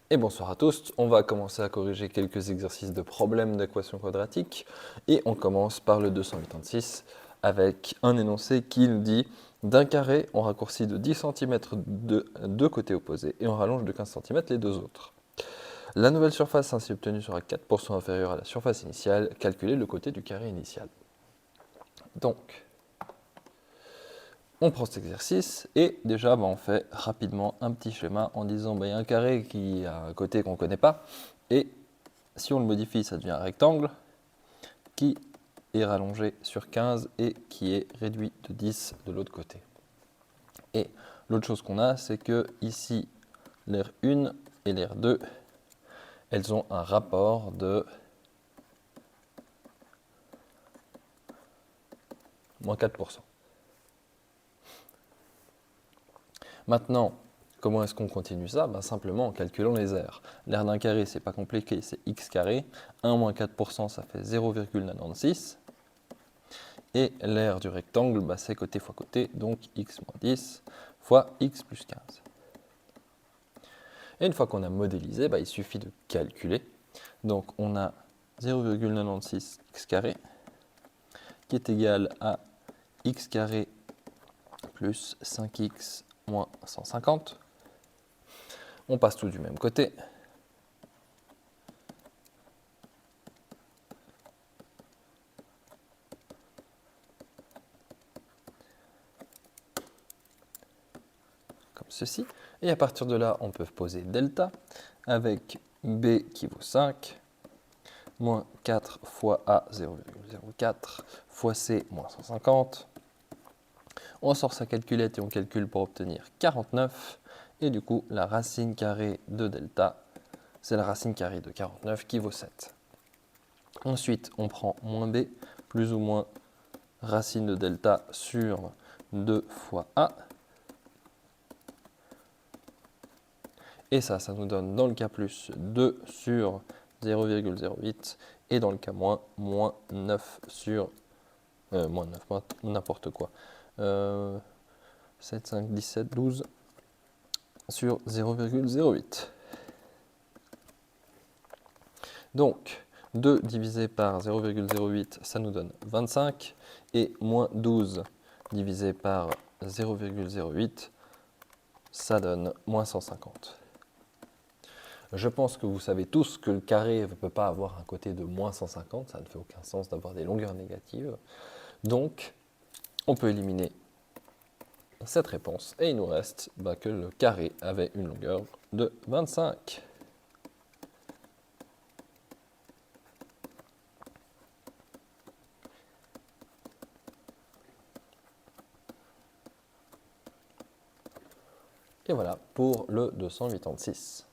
Et bonsoir à tous, on va commencer à corriger quelques exercices de problèmes d'équations quadratiques et on commence par le 286 avec un énoncé qui nous dit d'un carré on raccourcit de 10 cm de deux côtés opposés et on rallonge de 15 cm les deux autres. La nouvelle surface ainsi obtenue sera 4% inférieure à la surface initiale, calculez le côté du carré initial. Donc, on prend cet exercice et déjà on fait rapidement un petit schéma en disant il y a un carré qui a un côté qu'on ne connaît pas et si on le modifie ça devient un rectangle qui est rallongé sur 15 et qui est réduit de 10 de l'autre côté. Et l'autre chose qu'on a c'est que ici l'aire 1 et l'aire 2 elles ont un rapport de moins 4%. Maintenant, comment est-ce qu'on continue ça? Simplement en calculant les aires. L'aire d'un carré, c'est pas compliqué, c'est x carré. 1 moins 4%, ça fait 0,96. Et l'aire du rectangle, c'est côté fois côté, donc x moins 10 fois x plus 15. Et une fois qu'on a modélisé, il suffit de calculer. Donc on a 0,96 x carré qui est égal à x carré plus 5x moins 150. On passe tout du même côté. Comme ceci. Et à partir de là, on peut poser delta avec b qui vaut 5, moins 4 fois a 0,04 fois c moins 150. On sort sa calculette et on calcule pour obtenir 49. Et du coup, la racine carrée de delta, c'est la racine carrée de 49 qui vaut 7. Ensuite, on prend moins b, plus ou moins racine de delta sur 2 fois a. Et ça nous donne dans le cas plus 2 sur 0,08 et dans le cas moins, moins 9 sur... moins 9, n'importe quoi. 7, 5, 17, 12 sur 0,08. Donc, 2 divisé par 0,08, ça nous donne 25. Et moins 12 divisé par 0,08, ça donne moins 150. Je pense que vous savez tous que le carré ne peut pas avoir un côté de moins 150, ça ne fait aucun sens d'avoir des longueurs négatives. Donc, on peut éliminer cette réponse et il nous reste que le carré avait une longueur de 25. Et voilà pour le 286.